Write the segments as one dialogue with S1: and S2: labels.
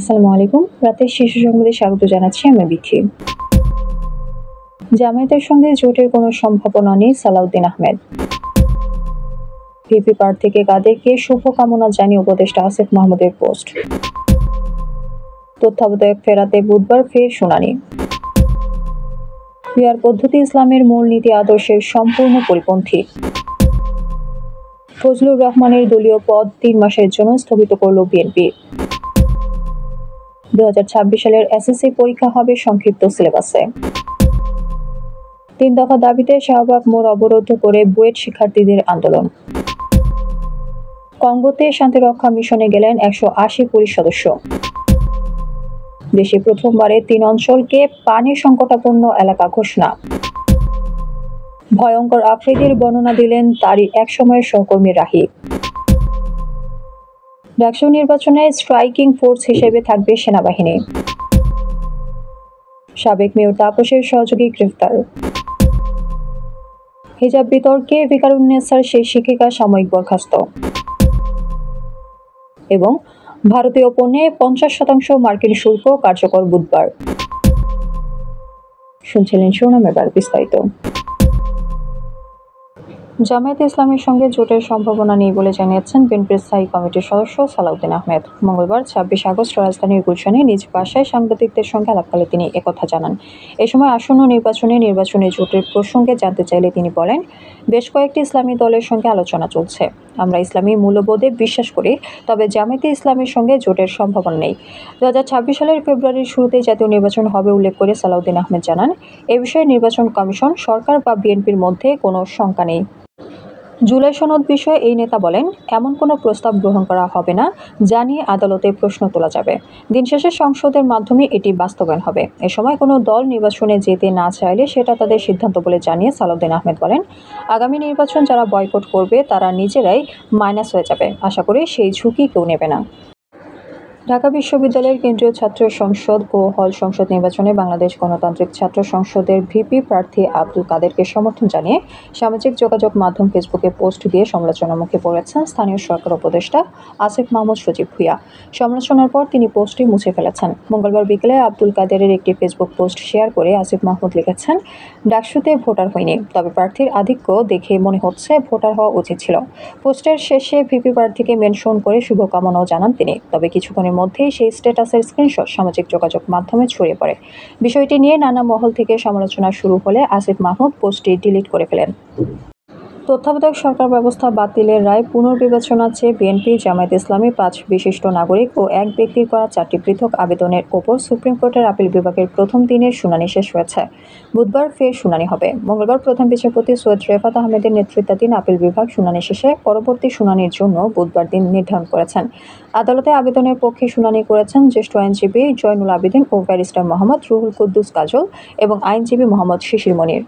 S1: আসসালামু আলাইকুম। রাতের শীর্ষ সংবাদে স্বাগত জানাচ্ছি আমি বিথি। জামায়াতের সঙ্গে জোটের কোনো সম্ভাবনা নেই সালাউদ্দিন আহমেদ। ভিপি প্রার্থীকে কাদেরকে শুভকামনা জানিয়ে উপদেষ্টা আসিফ মাহমুদের পোস্ট। তত্ত্বাবধায়ক ফেরাতে বুধবার ফের শুনানি। পিয়ার পদ্ধতি ইসলামের মূলনীতি আদর্শের সম্পূর্ণ পরিপন্থী। ফজলুর রহমানের দলীয় পদ ৩ মাসের জন্য স্থগিত করল বিএনপি। 2026 সালের এসএসসি পরীক্ষা হবে সংক্ষিপ্ত সিলেবাসে। ৩ দফা দাবিতে শাহবাগ মোড় অবরোধ করে বুয়েট শিক্ষার্থীদের আন্দোলন। কঙ্গোতে শান্তিরক্ষা মিশনে গেলেন 180 পুলিশ সদস্য। দেশে প্রথমবারে ৩ অঞ্চলকে পানি সংকটাপন্ন এলাকা ঘোষণা। ভয়ঙ্কর আফ্রিদির বর্ণনা দিলেন তারই একসময়ের সহকর্মী রাহি। ডাকসু নির্বাচনে স্ট্রাইকিং ফোর্স হিসেবে থাকবে সেনাবাহিনী। সাবেক মেয়র তাপসের সহযোগী গ্রেফতার। হিজাব বিতর্কে ভিকারুন্নেসার সেই শিক্ষিকা সাময়িক বরখাস্ত। এবং ভারতীয় পণ্যে 50% মার্কিন শুল্ক কার্যকর বুধবার। শুনছিলেন শিরোনাম, এবার বিস্তারিত। জামায়াতে ইসলামের সঙ্গে জোটের সম্ভাবনা নেই বলে জানিয়েছেন বিএনপির স্থায়ী কমিটির সদস্য সালাউদ্দিন আহমেদ। মঙ্গলবার 26 আগস্ট রাজধানীর গুলশানে নিজ বাসায় সাংবাদিকদের সঙ্গে আলাপকালে তিনি একথা জানান। এ সময় আসন্ন নির্বাচনী জোটের প্রসঙ্গে জানতে চাইলে তিনি বলেন, বেশ কয়েকটি ইসলামী দলের সঙ্গে আলোচনা চলছে। আমরা ইসলামী মূল্যবোধে বিশ্বাস করি, তবে জামায়াতে ইসলামের সঙ্গে জোটের সম্ভাবনা নেই। 2026 সালের ফেব্রুয়ারির শুরুতেই জাতীয় নির্বাচন হবে উল্লেখ করে সালাউদ্দিন আহমেদ জানান, এ বিষয়ে নির্বাচন কমিশন, সরকার বা বিএনপির মধ্যে কোনো শঙ্কা নেই। জুলাই সনদ বিষয়ে এই নেতা বলেন, এমন কোনো প্রস্তাব গ্রহণ করা হবে না যা নিয়ে আদালতে প্রশ্ন তোলা যাবে। দিন শেষে সংসদের মাধ্যমে এটি বাস্তবায়ন হবে। এ সময় কোনো দল নির্বাচনে যেতে না চাইলে সেটা তাদের সিদ্ধান্ত বলে জানিয়ে সালাউদ্দিন আহমেদ বলেন, আগামী নির্বাচন যারা বয়কট করবে তারা নিজেরাই মাইনাস হয়ে যাবে। আশা করি সেই ঝুঁকি কেউ নেবে না। ঢাকা বিশ্ববিদ্যালয়ের কেন্দ্রীয় ছাত্র সংসদ ও হল সংসদ নির্বাচনে বাংলাদেশ গণতান্ত্রিক ছাত্র সংসদের ভিপি প্রার্থী আব্দুল কাদেরকে সমর্থন জানিয়ে সামাজিক যোগাযোগ মাধ্যম ফেসবুকে পোস্ট দিয়ে সমালোচনার মুখে পড়েছেন স্থানীয় সরকার উপদেষ্টা আসিফ মাহমুদ সজীব ভুঁইয়া। সমালোচনার পর তিনি পোস্টটি মুছে ফেলেছেন। মঙ্গলবার বিকেলে আব্দুল কাদেরের একটি ফেসবুক পোস্ট শেয়ার করে আসিফ মাহমুদ লিখেছেন, ডাকসুতে ভোটার হয়নি, তবে প্রার্থীর আধিক্য দেখে মনে হচ্ছে ভোটার হওয়া উচিত ছিল। পোস্টের শেষে ভিপি প্রার্থীকে মেনশন করে শুভকামনাও জানান তিনি। তবে কিছুক্ষণের মধ্যেই সেই স্ট্যাটাসের স্ক্রিনশট সামাজিক যোগাযোগ মাধ্যমে ছড়িয়ে পড়ে। বিষয়টি নিয়ে নানা মহল থেকে সমালোচনা শুরু হলে আসিফ মাহমুদ পোস্টটি ডিলিট করে ফেলেন। তত্ত্বাবধায়ক সরকার ব্যবস্থা বাতিলের রায় পুনর্বিবেচনা চেয়ে বিএনপি, জামায়াত ইসলামী, 5 বিশিষ্ট নাগরিক ও এক ব্যক্তির করা 4টি পৃথক আবেদনের ওপর সুপ্রিম কোর্টের আপিল বিভাগের প্রথম দিনের শুনানি শেষ হয়েছে। বুধবার ফের শুনানি হবে। মঙ্গলবার প্রধান বিচারপতি সৈয়দ রেফাত আহমেদের নেতৃত্বাধীন আপিল বিভাগ শুনানি শেষে পরবর্তী শুনানির জন্য বুধবার দিন নির্ধারণ করেছেন। আদালতে আবেদনের পক্ষে শুনানি করেছেন জ্যেষ্ঠ আইনজীবী জয়নুল আবেদিন ও ব্যারিস্টার মোহাম্মদ রুহুল কুদ্দুস কাজল এবং আইনজীবী মোহাম্মদ শিশির মনির।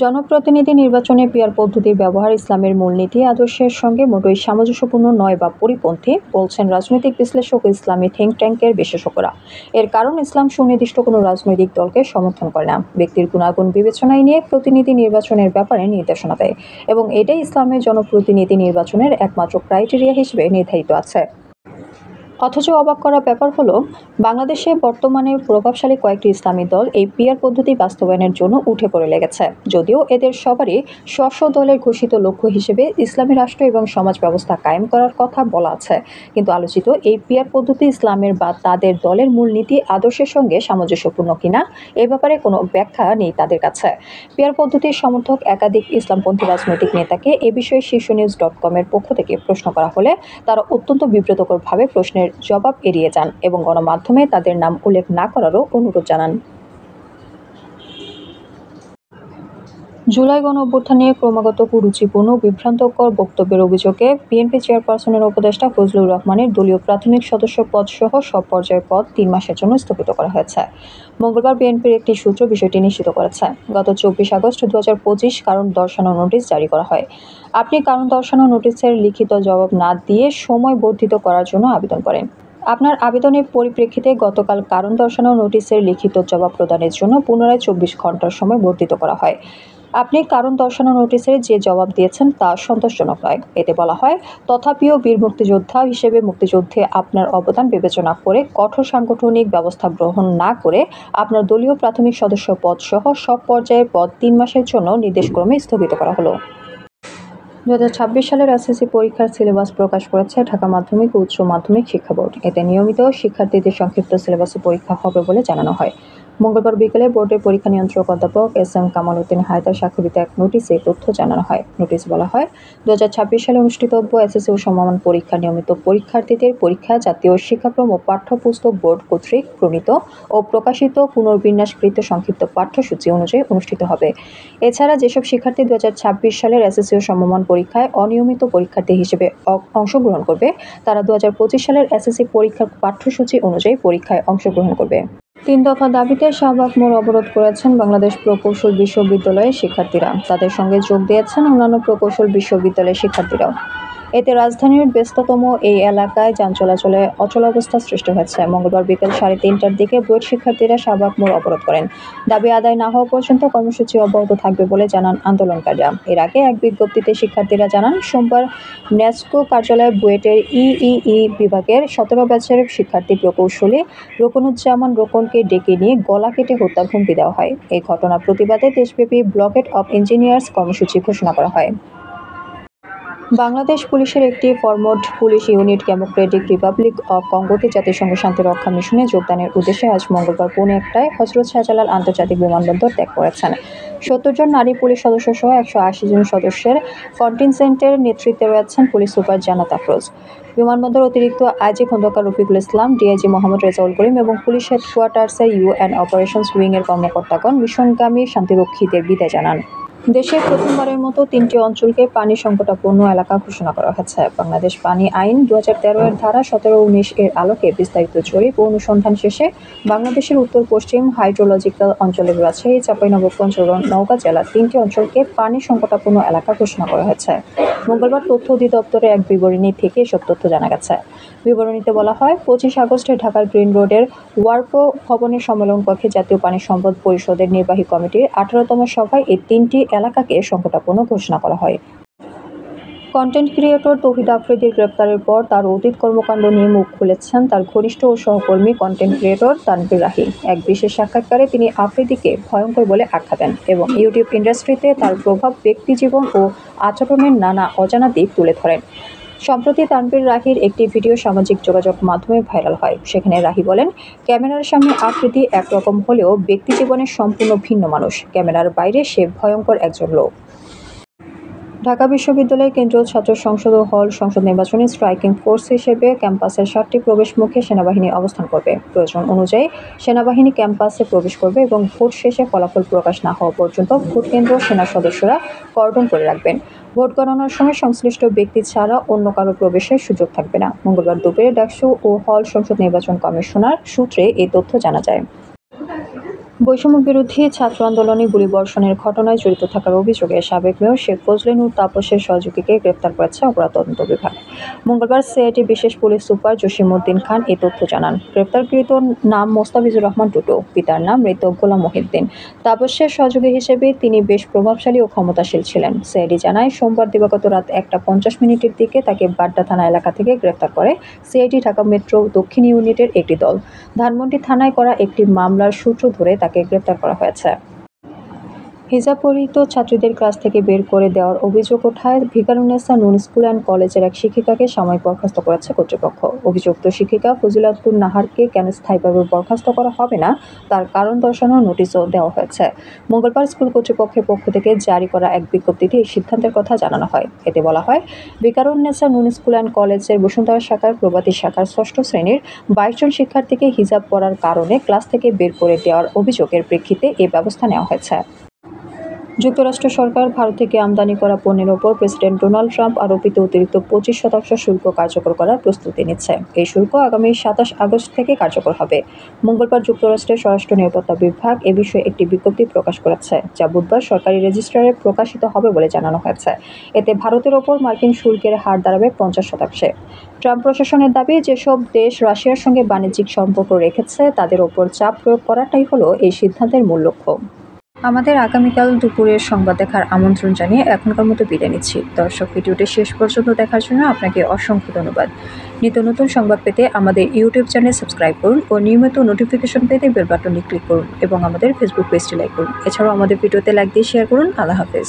S1: জনপ্রতিনিধি নির্বাচনে পিয়ার পদ্ধতির ব্যবহার ইসলামের মূলনীতি আদর্শের সঙ্গে মোটেই সামঞ্জস্যপূর্ণ নয় বা পরিপন্থী বলছেন রাজনৈতিক বিশ্লেষক ও ইসলামী থিঙ্ক ট্যাঙ্কের বিশেষজ্ঞরা। এর কারণ, ইসলাম সুনির্দিষ্ট কোনো রাজনৈতিক দলকে সমর্থন করে না, ব্যক্তির গুণাগুণ বিবেচনায় নিয়ে প্রতিনিধি নির্বাচনের ব্যাপারে নির্দেশনা দেয় এবং এটাই ইসলামের জনপ্রতিনিধি নির্বাচনের একমাত্র ক্রাইটেরিয়া হিসেবে নির্ধারিত আছে। অথচ অবাক করা ব্যাপার হলো, বাংলাদেশে বর্তমানে প্রভাবশালী কয়েকটি ইসলামী দল এই পিয়ার পদ্ধতি বাস্তবায়নের জন্য উঠে পড়ে লেগেছে। যদিও এদের সবারই স্ব দলের ঘোষিত লক্ষ্য হিসেবে ইসলামী রাষ্ট্র এবং সমাজ ব্যবস্থা কায়েম করার কথা বলা আছে, কিন্তু আলোচিত এই পিয়ার পদ্ধতি ইসলামের বা তাদের দলের মূলনীতি আদর্শের সঙ্গে সামঞ্জস্যপূর্ণ কিনা এ ব্যাপারে কোনো ব্যাখ্যা নেই তাদের কাছে। পিয়ার পদ্ধতির সমর্থক একাধিক ইসলামপন্থী রাজনৈতিক নেতাকে এ বিষয়ে শীর্ষনিউজ.com-এর পক্ষ থেকে প্রশ্ন করা হলে তারা অত্যন্ত বিব্রতকরভাবে প্রশ্নের জবাব এড়িয়ে যান এবং গণমাধ্যমে তাদের নাম উল্লেখ না করারও অনুরোধ জানান। জুলাই গণ-অভ্যুত্থান নিয়ে ক্রমাগত কুরুচিপূর্ণ বিভ্রান্তকর বক্তব্যের অভিযোগে বিএনপি চেয়ারপারসনের উপদেষ্টা ফজলুর রহমানের দলীয় প্রাথমিক সদস্য পদ সহ সব পর্যায়ের পদ 3 মাসের জন্য স্থগিত করা হয়েছে। মঙ্গলবার বিএনপির একটি সূত্র বিষয়টি নিশ্চিত করেছে। গত 24 আগস্ট 2025 কারণ দর্শানো নোটিশ জারি করা হয়। আপনি কারণ দর্শানো নোটিশের লিখিত জবাব না দিয়ে সময় বর্ধিত করার জন্য আবেদন করেন। আপনার আবেদনের পরিপ্রেক্ষিতে গতকাল কারণ দর্শানো নোটিশের লিখিত জবাব প্রদানের জন্য পুনরায় 24 ঘণ্টার সময় বর্ধিত করা হয়। আপনি কারণ দর্শানো নোটিশের যে জবাব দিয়েছেন তা সন্তোষজনক নয়। এতে বলা হয়, তথাপিও বীর মুক্তিযোদ্ধা হিসেবে মুক্তিযুদ্ধে আপনার অবদান বিবেচনা করে কঠোর সাংগঠনিক ব্যবস্থা গ্রহণ না করে আপনার দলীয় প্রাথমিক সদস্য পদ সহ সব পর্যায়ের পদ 3 মাসের জন্য নির্দেশক্রমে স্থগিত করা হলো। 2026 সালের এসএসসি পরীক্ষার সিলেবাস প্রকাশ করেছে ঢাকা মাধ্যমিক ও উচ্চ মাধ্যমিক শিক্ষা বোর্ড। এতে নিয়মিত শিক্ষার্থীদের সংক্ষিপ্ত সিলেবাসে পরীক্ষা হবে বলে জানানো হয়। মঙ্গলবার বিকেলে বোর্ডের পরীক্ষা নিয়ন্ত্রক অধ্যাপক এস.এম. কামাল উদ্দিন হায়দার স্বাক্ষরিত এক নোটিশে তথ্য জানানো হয়। নোটিশে বলা হয়, 2026 সালে অনুষ্ঠিতব্য এসএসসি ও সমমান পরীক্ষা নিয়মিত পরীক্ষার্থীদের পরীক্ষা জাতীয় শিক্ষাক্রম ও পাঠ্যপুস্তক বোর্ড কর্তৃক প্রণীত ও প্রকাশিত পুনর্বিন্যাসকৃত সংক্ষিপ্ত পাঠ্যসূচি অনুযায়ী অনুষ্ঠিত হবে। এছাড়া যেসব শিক্ষার্থী 2026 সালের এসএসসি ও সমমান পরীক্ষায় অনিয়মিত পরীক্ষার্থী হিসেবে অংশগ্রহণ করবে, তারা 2025 সালের এসএসসি পরীক্ষার পাঠ্যসূচি অনুযায়ী পরীক্ষায় অংশগ্রহণ করবে। 3 দফা দাবিতে শাহবাগ মোড় অবরোধ করেছেন বাংলাদেশ প্রকৌশল বিশ্ববিদ্যালয়ের শিক্ষার্থীরা। তাদের সঙ্গে যোগ দিয়েছেন অন্যান্য প্রকৌশল বিশ্ববিদ্যালয়ের শিক্ষার্থীরাও। এতে রাজধানীর ব্যস্ততম এই এলাকায় যান চলাচলে অচলাবস্থা সৃষ্টি হয়েছে। মঙ্গলবার বিকেল 3:30টার দিকে বুয়েট শিক্ষার্থীরা শাহবাগ মোড় অবরোধ করেন। দাবি আদায় না হওয়া পর্যন্ত কর্মসূচি অব্যাহত থাকবে বলে জানান আন্দোলনকারীরা। এর আগে এক বিজ্ঞপ্তিতে শিক্ষার্থীরা জানান, সোমবার নেসকো কার্যালয়ে বুয়েটের ইইই বিভাগের 17 ব্যাচের শিক্ষার্থী প্রকৌশলী রুকনুজ্জামান রোকনকে ডেকে নিয়ে গলা কেটে হত্যার হুমকি দেওয়া হয়। এই ঘটনার প্রতিবাদে দেশব্যাপী ব্লকেট অব ইঞ্জিনিয়ার্স কর্মসূচি ঘোষণা করা হয়। বাংলাদেশ পুলিশের একটি forward police unit democratic republic of কঙ্গোতে জাতিসংঘ শান্তিরক্ষা মিশনে যোগদানের উদ্দেশ্যে আজ মঙ্গলবার পৌনে 1টায় হজরত শাহজালাল আন্তর্জাতিক বিমানবন্দর ত্যাগ করেছেন। 70 জন নারী পুলিশ সদস্য সহ 180 জন সদস্যের কন্টিনজেন্টের নেতৃত্বে রয়েছেন পুলিশ সুপার জান্নাত আফরোজ, বিমানবন্দর অতিরিক্ত আইজি খন্দকার রফিকুল ইসলাম, ডিআইজি মোহাম্মদ রেজাউল করিম এবং পুলিশ হেডকোয়ার্টার্সের ইউএন অপারেশনস উইংয়ের কর্মকর্তাগণ মিশনগামী শান্তিরক্ষীদের বিদায় জানান। দেশে প্রথমবারের মতো 3টি অঞ্চলকে পানি সংকটাপন্ন এলাকা ঘোষণা করা হয়েছে। বাংলাদেশ পানি আইন 2013 এর ধারা 17-19 এর আলোকে বিস্তারিত জরিপ ও অনুসন্ধান শেষে বাংলাদেশের উত্তর-পশ্চিম হাইড্রোলজিক্যাল অঞ্চলের রাজশাহী, চাঁপাইনবাবগঞ্জ ও নওগাঁ জেলার 3টি অঞ্চলকে পানি সংকটাপন্ন এলাকা ঘোষণা করা হয়েছে। মঙ্গলবার তথ্য অধিদপ্তরের এক বিবরণী থেকে এসব তথ্য জানা গেছে। বিবরণীতে বলা হয়, 25 আগস্টে ঢাকার গ্রিন রোডের ওয়ার্কো ভবনের সম্মেলন কক্ষে জাতীয় পানি সম্পদ পরিষদের নির্বাহী কমিটির 18তম সভায় এই 3টি এলাকাকে সংকটাপন্ন ঘোষণা করা হয়। কন্টেন্ট ক্রিয়েটর তৌহিদ আফ্রিদির গ্রেপ্তারের পর তার অতীত কর্মকাণ্ড নিয়ে মুখ খুলেছেন তার ঘনিষ্ঠ ও সহকর্মী কন্টেন্ট ক্রিয়েটর তানভীর রাহি। এক বিশেষ সাক্ষাৎকারে তিনি আফ্রিদিকে ভয়ঙ্কর বলে আখ্যা দেন এবং ইউটিউব ইন্ডাস্ট্রিতে তার প্রভাব, ব্যক্তিজীবন ও আচরণের নানা অজানা দিক তুলে ধরেন। সম্প্রতি তানভীর রাহির একটি ভিডিও সামাজিক যোগাযোগ মাধ্যমে ভাইরাল হয়। সেখানে রাহি বলেন, ক্যামেরার সামনে আফ্রিদি একরকম হলেও ব্যক্তিজীবনে সম্পূর্ণ ভিন্ন মানুষ। ক্যামেরার বাইরে সে ভয়ঙ্কর একজন লোক। ঢাকা বিশ্ববিদ্যালয়ের কেন্দ্রীয় ছাত্র সংসদ ও হল সংসদ নির্বাচনে স্ট্রাইকিং ফোর্স হিসেবে ক্যাম্পাসের 7টি প্রবেশমুখে সেনাবাহিনী অবস্থান করবে। প্রয়োজন অনুযায়ী সেনাবাহিনী ক্যাম্পাসে প্রবেশ করবে এবং ভোট শেষে ফলাফল প্রকাশ না হওয়া পর্যন্ত ভোটকেন্দ্র সেনা সদস্যরা কর্ডন করে রাখবেন। ভোট গণনার সময় সংশ্লিষ্ট ব্যক্তি ছাড়া অন্য কারো প্রবেশের সুযোগ থাকবে না। মঙ্গলবার দুপুরে ডাকসু ও হল সংসদ নির্বাচন কমিশনার সূত্রে এই তথ্য জানা যায়। বৈষম্য বিরোধী ছাত্র আন্দোলনে গুলিবর্ষণের ঘটনায় জড়িত থাকার অভিযোগে সাবেক মেয়র শেখ ফজলে নূর তাপসের সহযোগীকে গ্রেপ্তার করেছে অপরাধ তদন্ত বিভাগ। মঙ্গলবার সিআইডি বিশেষ পুলিশ সুপার জসিমউদ্দিন খান এই তথ্য জানান। গ্রেপ্তারকৃত নাম মোস্তাফিজুর রহমান টুটু, পিতার নাম মৃত গোলাম মহিউদ্দিন। তাপসের সহযোগী হিসেবে তিনি বেশ প্রভাবশালী ও ক্ষমতাশীল ছিলেন। সিআইডি জানায়, সোমবার দিবাগত রাত 1:50 দিকে তাকে বাড্ডা থানা এলাকা থেকে গ্রেপ্তার করে সিআইডি ঢাকা মেট্রো দক্ষিণ ইউনিটের একটি দল। ধানমন্ডি থানায় করা একটি মামলার সূত্র ধরে তাকে গ্রেপ্তার করা হয়েছে। হিজাব পরিহিত ছাত্রীদের ক্লাস থেকে বের করে দেওয়ার অভিযোগ ওঠায় ভিকারুন্নেসা নূন স্কুল অ্যান্ড কলেজের এক শিক্ষিকাকে সাময়িক বরখাস্ত করেছে কর্তৃপক্ষ। অভিযুক্ত শিক্ষিকা ফজিলাতুন নাহারকে কেন স্থায়ীভাবে বরখাস্ত করা হবে না তার কারণ দর্শানোর নোটিশও দেওয়া হয়েছে। মঙ্গলবার স্কুল কর্তৃপক্ষের পক্ষ থেকে জারি করা এক বিজ্ঞপ্তিতে এই সিদ্ধান্তের কথা জানানো হয়। এতে বলা হয়, ভিকারুন্নেসা নূন স্কুল অ্যান্ড কলেজের বসুন্ধরা শাখার প্রভাতী শাখার 6ষ্ঠ শ্রেণীর 22 জন শিক্ষার্থীকে হিজাব পরার কারণে ক্লাস থেকে বের করে দেওয়ার অভিযোগের প্রেক্ষিতে এই ব্যবস্থা নেওয়া হয়েছে। যুক্তরাষ্ট্র সরকার ভারত থেকে আমদানি করা পণ্যের ওপর প্রেসিডেন্ট ডোনাল্ড ট্রাম্প আরোপিত অতিরিক্ত 25% শুল্ক কার্যকর করার প্রস্তুতি নিচ্ছে। এই শুল্ক আগামী 27 আগস্ট থেকে কার্যকর হবে। মঙ্গলবার যুক্তরাষ্ট্রের স্বরাষ্ট্র নিরাপত্তা বিভাগ এ বিষয়ে একটি বিজ্ঞপ্তি প্রকাশ করেছে, যা বুধবার সরকারি রেজিস্ট্রারে প্রকাশিত হবে বলে জানানো হয়েছে। এতে ভারতের ওপর মার্কিন শুল্কের হার দাঁড়াবে 50%। ট্রাম্প প্রশাসনের দাবি, যেসব দেশ রাশিয়ার সঙ্গে বাণিজ্যিক সম্পর্ক রেখেছে তাদের ওপর চাপ প্রয়োগ করাটাই হলো এই সিদ্ধান্তের মূল লক্ষ্য। আমাদের আগামীকাল দুপুরের সংবাদ দেখার আমন্ত্রণ জানিয়ে এখনকার মতো বিদায় নিচ্ছি। দর্শক, ভিডিওটি শেষ পর্যন্ত দেখার জন্য আপনাকে অসংখ্য ধন্যবাদ। নিত্য নতুন সংবাদ পেতে আমাদের ইউটিউব চ্যানেল সাবস্ক্রাইব করুন ও নিয়মিত নোটিফিকেশন পেতে বেল বাটনে ক্লিক করুন এবং আমাদের ফেসবুক পেজটি লাইক করুন। এছাড়াও আমাদের ভিডিওতে লাইক দিয়ে শেয়ার করুন। আল্লাহ হাফেজ।